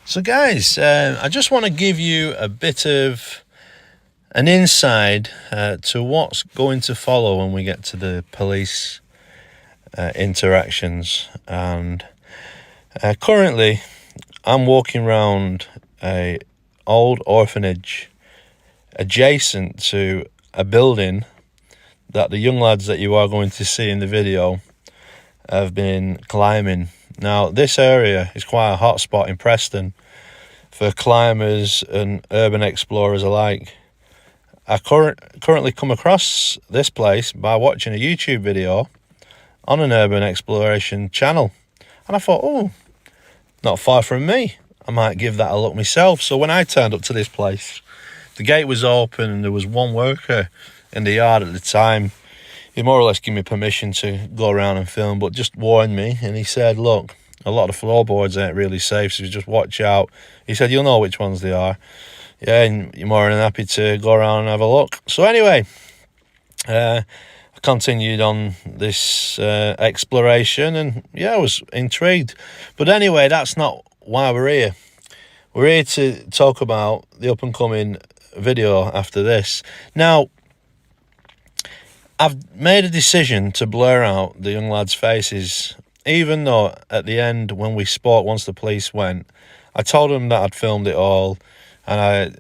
So guys, I just want to give you a bit of an insight to what's going to follow when we get to the police interactions. And currently I'm walking around a old orphanage adjacent to a building that the young lads that you are going to see in the video have been climbing. Now, this area is quite a hot spot in Preston for climbers and urban explorers alike. I currently come across this place by watching a YouTube video on an urban exploration channel. And I thought, oh, not far from me. I might give that a look myself. So when I turned up to this place, the gate was open and there was one worker in the yard at the time. He more or less gave me permission to go around and film, but just warned me. And he said, look, a lot of floorboards ain't really safe, so just watch out. He said, you'll know which ones they are. Yeah, and you're more than happy to go around and have a look. So anyway, I continued on this exploration, and yeah, I was intrigued. But anyway, that's not why we're here. We're here to talk about the up-and-coming video after this. Now, I've made a decision to blur out the young lads' faces, even though at the end when we spoke, once the police went, I told them that I'd filmed it all and I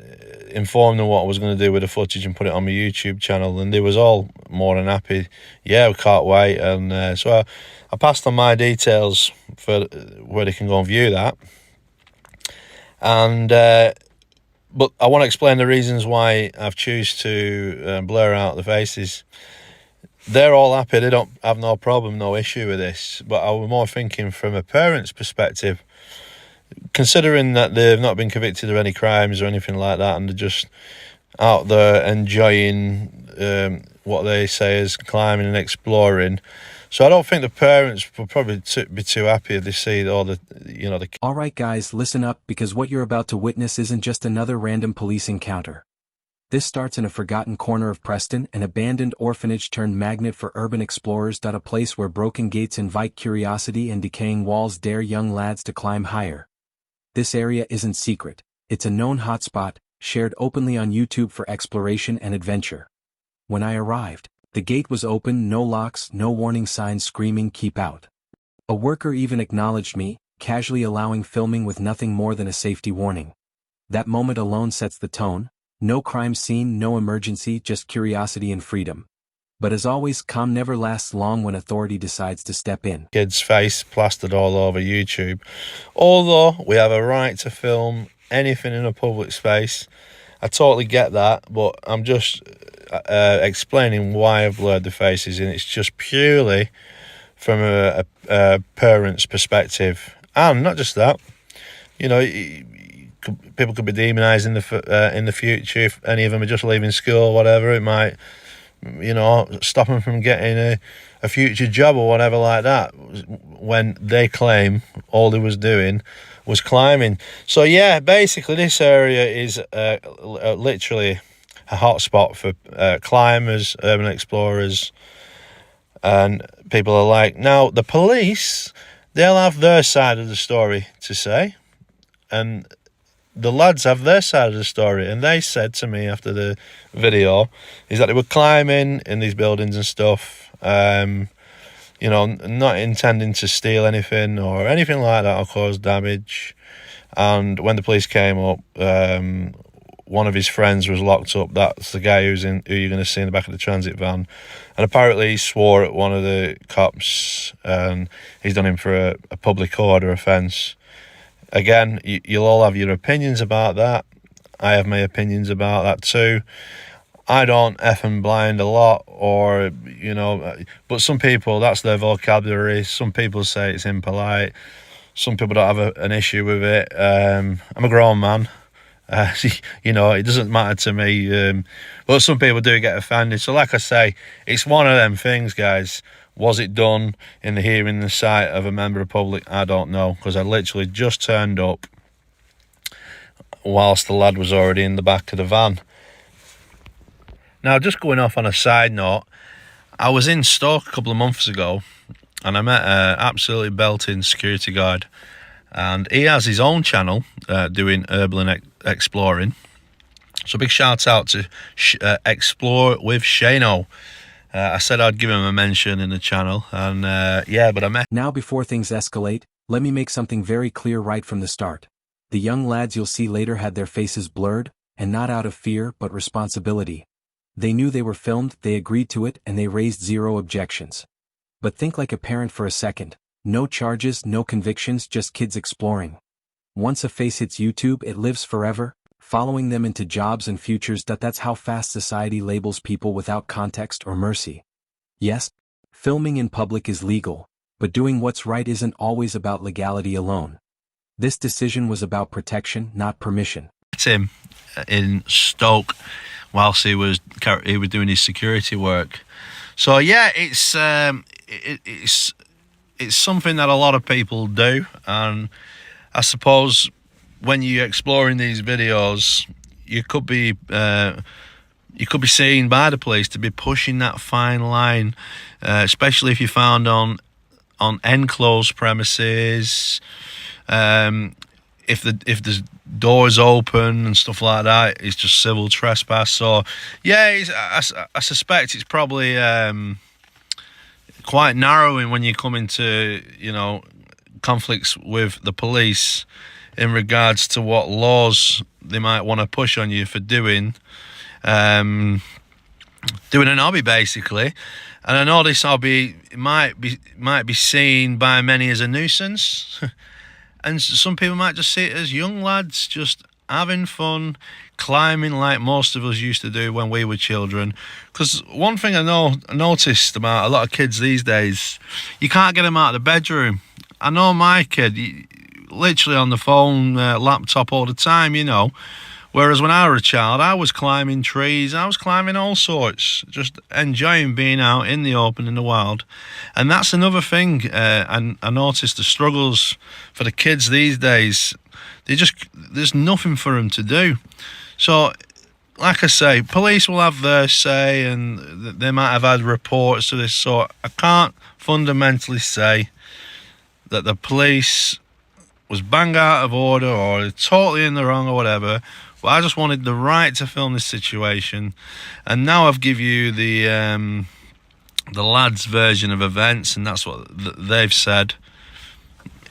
informed them what I was going to do with the footage and put it on my YouTube channel, and they was all more than happy. Yeah, we can't wait. And so I passed on my details for where they can go and view that. And but I want to explain the reasons why I've choose to blur out the faces. They're all happy. They don't have no problem, no issue with this. But I was more thinking from a parent's perspective, considering that they've not been convicted of any crimes or anything like that, and they're just out there enjoying what they say is climbing and exploring. So I don't think the parents will probably be too happy if they see all the, the... All right guys, listen up, because what you're about to witness isn't just another random police encounter. This starts in a forgotten corner of Preston, an abandoned orphanage turned magnet for urban explorers. A place where broken gates invite curiosity and decaying walls dare young lads to climb higher. This area isn't secret, it's a known hotspot, shared openly on YouTube for exploration and adventure. When I arrived, the gate was open, no locks, no warning signs screaming "keep out." A worker even acknowledged me, casually allowing filming with nothing more than a safety warning. That moment alone sets the tone. No crime scene, no emergency, just curiosity and freedom. But as always, calm never lasts long when authority decides to step in. Kid's face plastered all over YouTube. Although we have a right to film anything in a public space, I totally get that, but I'm just explaining why I've blurred the faces, and it's just purely from a parent's perspective. And not just that, people could be demonised in the future if any of them are just leaving school, whatever. It might, stop them from getting a future job or whatever like that, when they claim all they was doing was climbing. So yeah, basically this area is literally a hot spot for climbers, urban explorers, and people alike. Now, the police, they'll have their side of the story to say, and the lads have their side of the story, and they said to me after the video is that they were climbing in these buildings and stuff, not intending to steal anything or anything like that or cause damage. And when the police came up, one of his friends was locked up. That's the guy who you're going to see in the back of the transit van, and apparently he swore at one of the cops, and he's done him for a public order offence. Again, you'll all have your opinions about that. I have my opinions about that too. I don't F and blind a lot, but some people, that's their vocabulary. Some people say it's impolite. Some people don't have an issue with it. I'm a grown man. It doesn't matter to me. But some people do get offended. So like I say, it's one of them things, guys. Was it done in the hearing and sight of a member of the public? I don't know, because I literally just turned up whilst the lad was already in the back of the van. Now, just going off on a side note, I was in Stoke a couple of months ago, and I met an absolutely belting security guard. and he has his own channel doing urban exploring. So big shout out to Explore with Shano. I said I'd give him a mention in the channel, and yeah, but I met. Now before things escalate, let me make something very clear right from the start. The young lads you'll see later had their faces blurred, and not out of fear but responsibility. They knew they were filmed, they agreed to it, and they raised zero objections. But think like a parent for a second. No charges, no convictions, just kids exploring. Once a face hits YouTube, it lives forever, following them into jobs and futures. That's how fast society labels people without context or mercy. Yes, filming in public is legal, but doing what's right isn't always about legality alone. This decision was about protection, not permission. Him in Stoke whilst he was doing his security work. So yeah, it's something that a lot of people do, and I suppose when you're exploring these videos, you could be seen by the police to be pushing that fine line, especially if you're found on enclosed premises. If the doors open and stuff like that, it's just civil trespass. So yeah, I suspect it's probably quite narrowing when you come into, you know, conflicts with the police in regards to what laws they might want to push on you for doing an hobby, basically. And I know this hobby might be seen by many as a nuisance. And some people might just see it as young lads just having fun, climbing like most of us used to do when we were children. Because one thing I noticed about a lot of kids these days, you can't get them out of the bedroom. I know my kid, literally on the phone, laptop all the time, you know. Whereas when I was a child, I was climbing trees, I was climbing all sorts, just enjoying being out in the open, in the wild. And that's another thing, and I noticed the struggles for the kids these days. There's nothing for them to do. So, like I say, police will have their say, and they might have had reports to this sort. I can't fundamentally say that the police was bang out of order or totally in the wrong or whatever. But I just wanted the right to film this situation, and now I've give you the lads' version of events, and that's what they've said.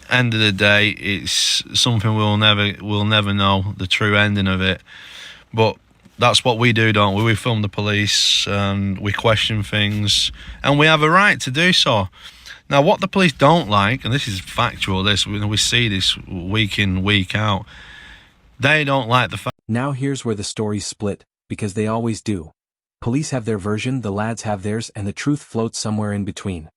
End of the day, it's something we'll never know the true ending of it. But that's what we do, don't we? We film the police and we question things, and we have a right to do so. Now, what the police don't like, and this is factual, we see this week in, week out, they don't like the fact. Now here's where the stories split, because they always do. Police have their version, the lads have theirs, and the truth floats somewhere in between.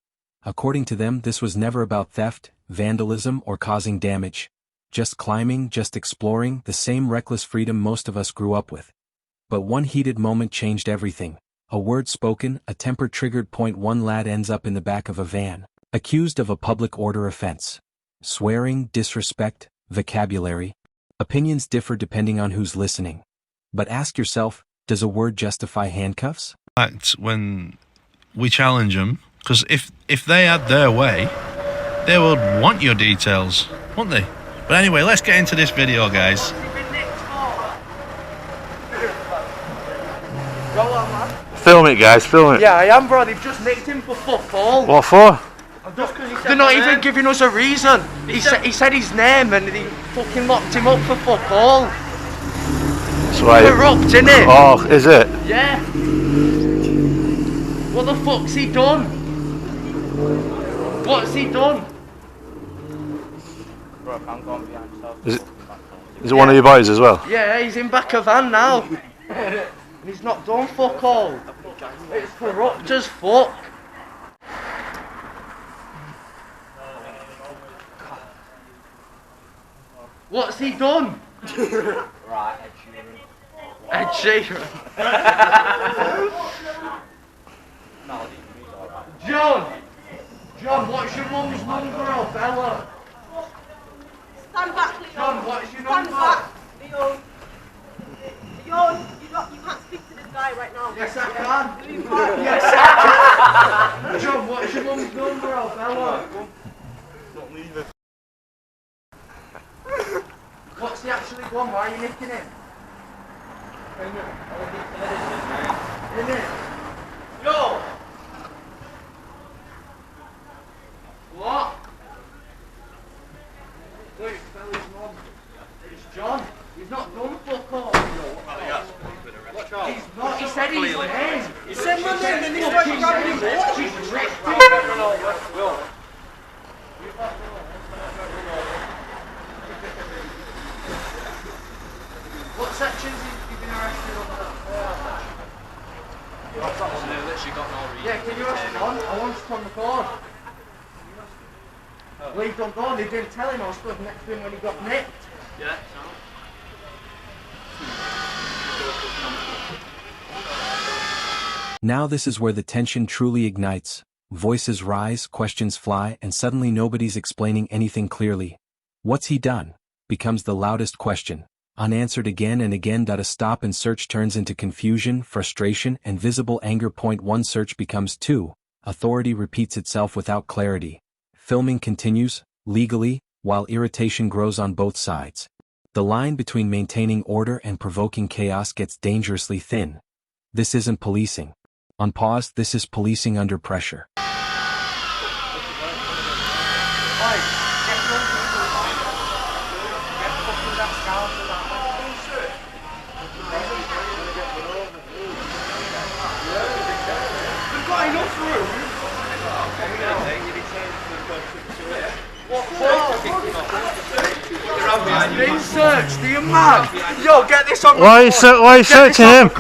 According to them, this was never about theft, vandalism, or causing damage. Just climbing, just exploring, the same reckless freedom most of us grew up with. But one heated moment changed everything. A word spoken, a temper-triggered point. One lad ends up in the back of a van, accused of a public order offense. Swearing, disrespect, vocabulary. Opinions differ depending on who's listening. But ask yourself, does a word justify handcuffs? When we challenge them, because if they had their way, they would want your details, wouldn't they? But anyway, let's get into this video, guys. Film it, guys, film it. Yeah, I am, bro. They've just nicked him for fuck all. What for? They're not even giving us a reason. He said his name and they fucking locked him up for fuck all. That's right. Corrupt, innit? Oh, is it? Yeah. What the fuck's he done? What's he done? Bro, I'm going behind yourself. Is it one of your boys as well? Yeah, he's in back of van now. And he's not done fuck all. It's corrupt as fuck. What's he done? Right, Ed Sheeran. John, what's your mum's number, oh fella? Stand back, Leon. John, what's your Stand number? back, Leon. Leon, you can't speak to this guy right now. Yes, I can. Leave back. Yes, I can. John, what's your mum's number, oh fella? don't leave it. What's he actually done? Why are you nicking him? In it. Yo! What? Wait, fella's mum. It's John. He's not done fuck all. He's not. He said his name. He said my name and he's like grabbing his watch. He's wrecked him. What sections have you been arrested on that? Yeah, can you ask him on? I want to on the phone. Well, he don't go, they didn't tell him I was stood next to him when he got nicked. Yeah, Now this is where the tension truly ignites. Voices rise, questions fly, and suddenly nobody's explaining anything clearly. What's he done? Becomes the loudest question. Unanswered again and again. A stop and search turns into confusion, frustration, and visible anger. Point 1 search becomes 2. Authority repeats itself without clarity. Filming continues, legally, while irritation grows on both sides. The line between maintaining order and provoking chaos gets dangerously thin. This isn't policing. On pause, this is policing under pressure. He's been searched, are you mad? Yo, get this on record. Why are you searching him?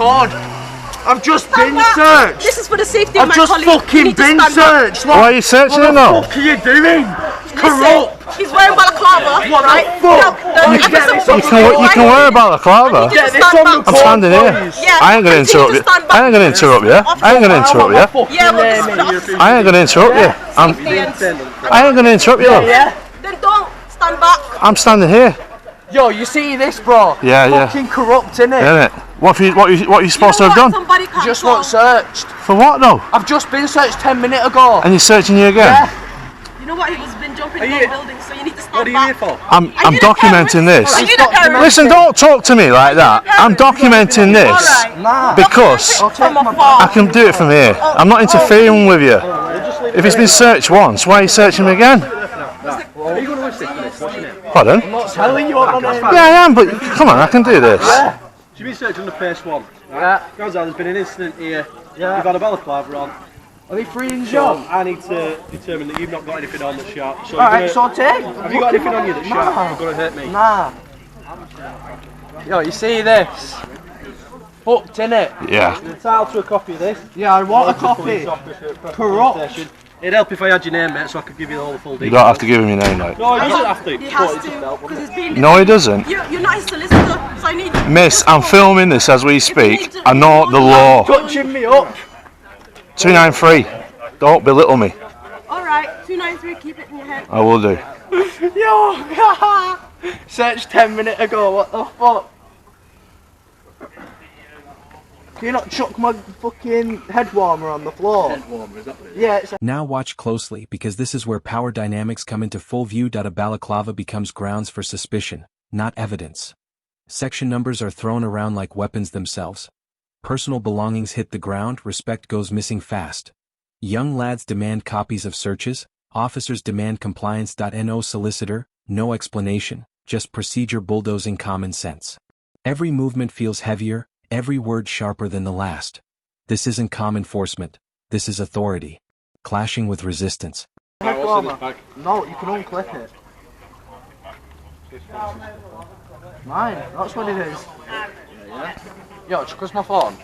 I've just been searched. This is for the safety of I've my just colleague. fucking been searched. Why are you searching him now? What the fuck are you doing? Corrupt. He's wearing balaclava, What right? the fuck? You can wear a balaclava. Get this on the I'm standing here. Yeah, I ain't gonna interrupt you. I ain't gonna interrupt you. I ain't gonna interrupt you. Yeah, well, this is I ain't gonna interrupt you. I ain't gonna interrupt you. Then don't stand back. I'm standing here. Yo, you see this, bro? Yeah. Fucking corrupt, innit? Innit? What are you supposed to have done? Somebody can't Just go. got searched. For what though? I've just been searched 10 minutes ago. And you're searching you again? Yeah. You know what? He was been jumping in buildings, so you need to stand back. What are you here for? I'm documenting this. Are you the terrorist? Listen, don't talk to me like that. I'm documenting this Nah. because From afar. I can do it from here. I'm not interfering with you. If it's been searched once, why are you searching me again? Are you going to listen to this? Watching it? Pardon? I'm not telling you what my name is. Yeah, I am, but come on, I can do this. You've been searching the first one. Yeah. Guys, there's been an incident here. Yeah. You've had a balaclava on. Are they freeing So John? I need to determine that you've not got anything on that's sharp. So Alright, so take. have you got anything on you that's sharp? You're going to hurt me. Nah. Yo, you see this? Fucked, innit? Yeah. You're entitled to a copy of this. Yeah, I want a copy. Police officer, Corrupt. station. It'd help if I had your name, mate, so I could give you all the full details. You don't have to give him your name, like. No, he doesn't have to. He But has it's just help, to, wouldn't because he's been... No, he doesn't. You're not his solicitor, so I need you. Miss, I'm filming this as we speak. I know the law. Touching me up. 293. Don't belittle me. Alright, 293, keep it in your head. I will do. Yo, searched 10 minutes ago, what the fuck? Can you not chuck my fucking head warmer on the floor? Head warmer, is that what it is? Yeah, it's Now watch closely because this is where power dynamics come into full view. A balaclava becomes grounds for suspicion, not evidence. Section numbers are thrown around like weapons themselves. Personal belongings hit the ground, respect goes missing fast. Young lads demand copies of searches, officers demand compliance. No solicitor, no explanation, just procedure bulldozing common sense. Every movement feels heavier, every word sharper than the last. This isn't calm enforcement, this is authority. Clashing with resistance. head What's in warmer. this bag? No, you can unclip it. Mine, that's what it is. Yo, check us my phone.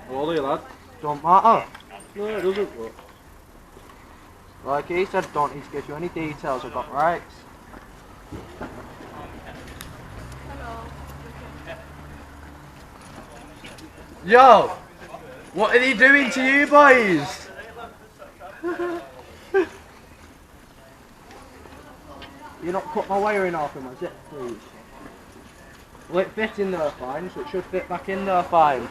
How old are you, lad? Don't matter. No, it doesn't. But Like he said, don't need to give you any details, I've got rights. Yo! What are they doing to you boys? You not cut my wiring off in my zip, please. Will it fit in there fine, so it should fit back in there fine.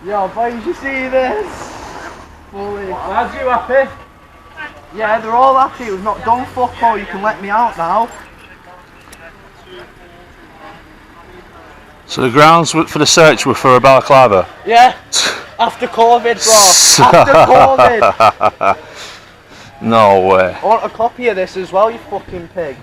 Yo, boys, you see this? Fully. Lads, you happy? Yeah, they're all happy. We've not done fuck all. You can let me out now. So the grounds for the search were for a balaclava? Yeah. After COVID, bro. After COVID. No way. I want a copy of this as well, you fucking pig.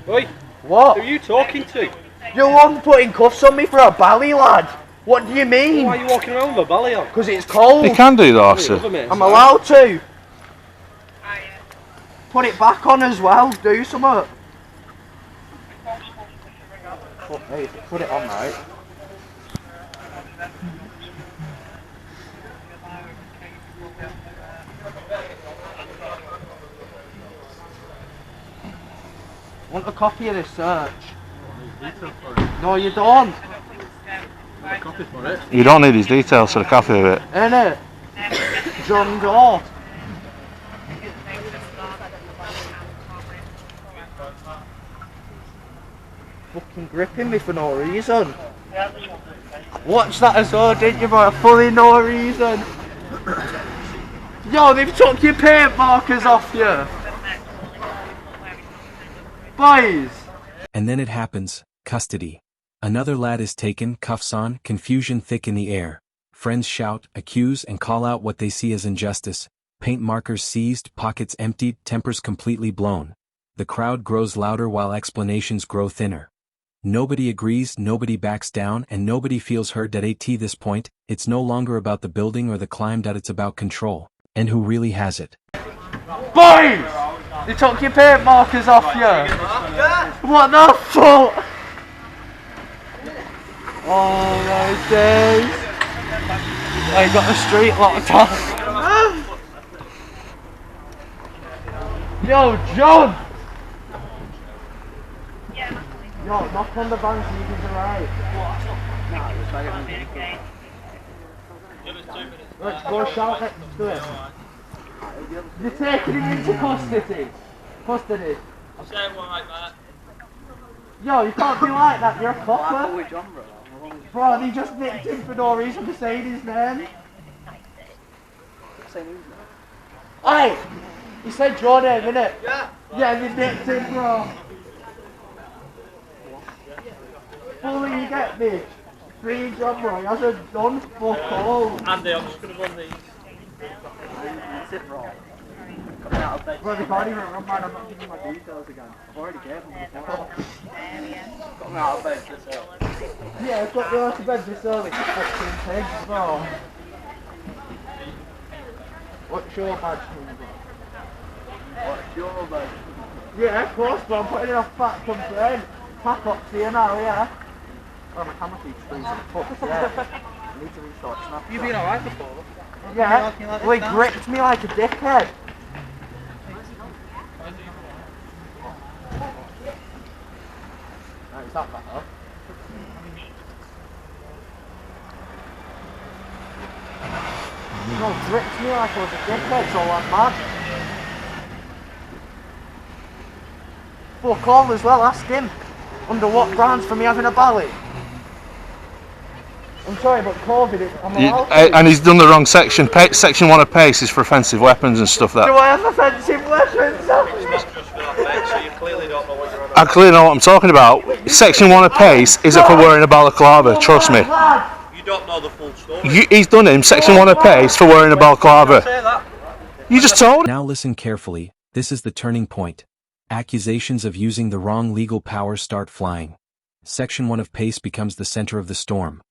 Oi, What? who are you talking to? You're one putting cuffs on me for a bally, lad. What do you mean? Why are you walking around with a belly on? Because it's cold. You can do that, Your officer. other mates, I'm right? allowed to. Put it back on as well. Do something. Hey, put it on, right? Want a copy of this search? No, you don't. A copy for it. You don't need his details for the copy of it. Innit? John Doe. Fucking gripping me for no reason. Watch that as well, didn't you, for fully no reason. Yo, they've took your paint markers off you. Boys. And then it happens, custody. Another lad is taken, cuffs on, confusion thick in the air. Friends shout, accuse and call out what they see as injustice. Paint markers seized, pockets emptied, tempers completely blown. The crowd grows louder while explanations grow thinner. Nobody agrees, nobody backs down, and nobody feels heard. At this point, it's no longer about the building or the climb, that it's about control. And who really has it? Boys! They took your paint markers off you. What the fuck? Oh my days. I got the street locked off. Yo, John! Yo, knock on the van so you can arrive. Let's go shout at this. You're taking him into custody. Custody. Yo, you can't be like that, you're a copper. Bro, they just nicked him for no reason for saying his name. Aye! He said your name, innit? Yeah. Yeah, they nicked him, bro. Fully, you get me? Free job, bro, he hasn't done fuck all. Andy, I'm just going to run these. Sit wrong. Well, they can't even run, man. I'm not giving my details again. I've already gave them before. Got me out of bed this early. Yeah, I've got you out of bed this early. Fucking pigs, bro. What's your badge number? What's your badge? Yeah, of course, bro. I'm putting in a fat complaint. Pack up to you now, yeah? Oh, my camera feed's freezing. Fuck, yeah. I need to restart Snapchat. You've been alright before? Yeah, well, he gripped me like a dickhead. Right, is that better? No, gripped me like I was a dickhead, so I'm mad. Fuck all as well, ask him. Under what grounds for me having a bally? I'm sorry, but COVID, I'm allowed to. And he's done the wrong section. Section 1 of PACE is for offensive weapons and stuff. Do I have offensive weapons? So you clearly don't know what you're on about. I clearly know what I'm talking about. Section 1 of PACE isn't for wearing a balaclava, trust me. You don't know the full story. He's done him, Section 1 of PACE, for wearing a balaclava. Say that. You just told him. Now listen carefully, this is the turning point. Accusations of using the wrong legal power start flying. Section 1 of PACE becomes the center of the storm.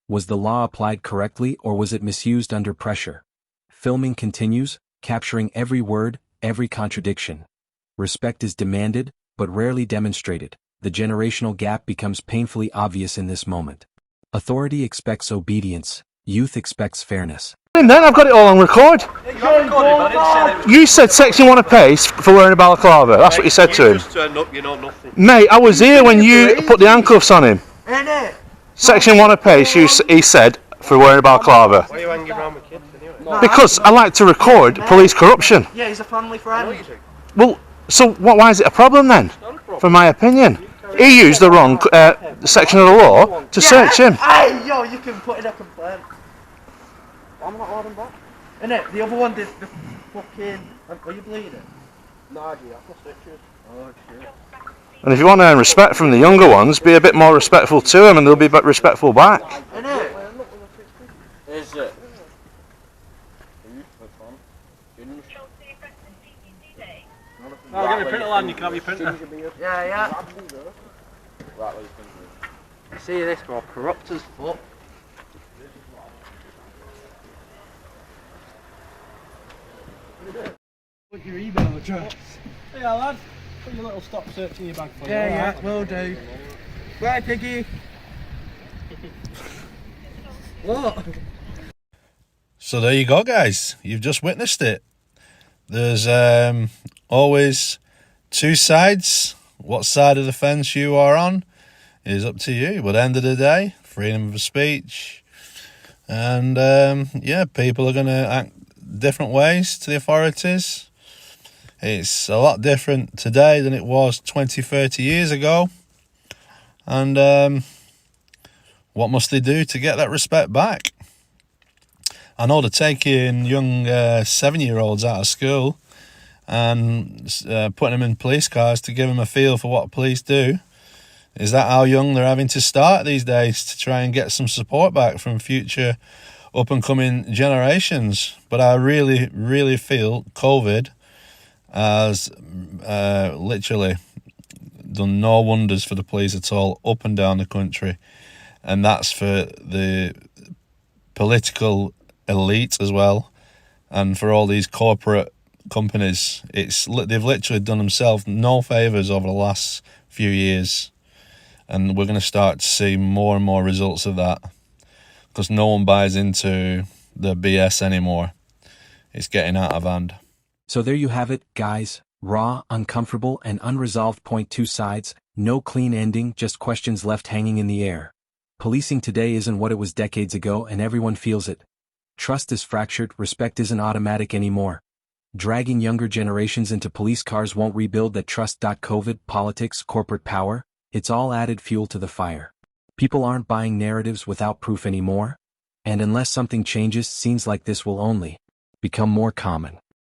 Was the law applied correctly or was it misused under pressure? Filming continues, capturing every word, every contradiction. Respect is demanded, but rarely demonstrated. The generational gap becomes painfully obvious in this moment. Authority expects obedience, youth expects fairness. And then I've got it all on record. You said Section 1 of PACE for wearing a balaclava. That's what you said to him. Just turned up, you know nothing. Mate, I was here when you put the handcuffs on him. Innit? Section 1 of PACE, he said, for wearing a balaclava. Why are you hanging around with kids anyway? Because I like to record police corruption. Yeah, he's a family friend. Well, so why is it a problem then? From my opinion. He used the wrong section of the law to search him. Hey, yo, you can put in a complaint. I'm not holding back. Innit? The other one did the fucking... Are you bleeding? No idea, I've got stitches. Oh shit. And if you want to earn respect from the younger ones, be a bit more respectful to them and they'll be respectful back. Innit? Is it? No, get me printer lad and you can have your printer. Yeah, yeah. Right, where's your See this, bro? Corrupt as fuck. Put your email address. Yeah, lad. Put your little stop search in your bag for you. Yeah, will do. Right, Piggy. What? So there you go, guys. You've just witnessed it. There's always two sides. What side of the fence you are on is up to you. But at the end of the day, freedom of speech. And yeah, people are going to act different ways to the authorities. It's a lot different today than it was 20, 30 years ago. And what must they do to get that respect back? I know they're taking young 7-year-olds out of school and putting them in police cars to give them a feel for what police do. Is that how young they're having to start these days to try and get some support back from future up-and-coming generations? But I really, really feel COVID has literally done no wonders for the police at all up and down the country. And that's for the political elite as well, and for all these corporate companies. They've literally done themselves no favours over the last few years, and we're going to start to see more and more results of that because no one buys into the BS anymore. It's getting out of hand. So there you have it, guys. Raw, uncomfortable, and unresolved point, two sides, no clean ending, just questions left hanging in the air. Policing today isn't what it was decades ago, and everyone feels it. Trust is fractured, respect isn't automatic anymore. Dragging younger generations into police cars won't rebuild that trust. COVID, politics, corporate power, it's all added fuel to the fire. People aren't buying narratives without proof anymore. And unless something changes, scenes like this will only become more common.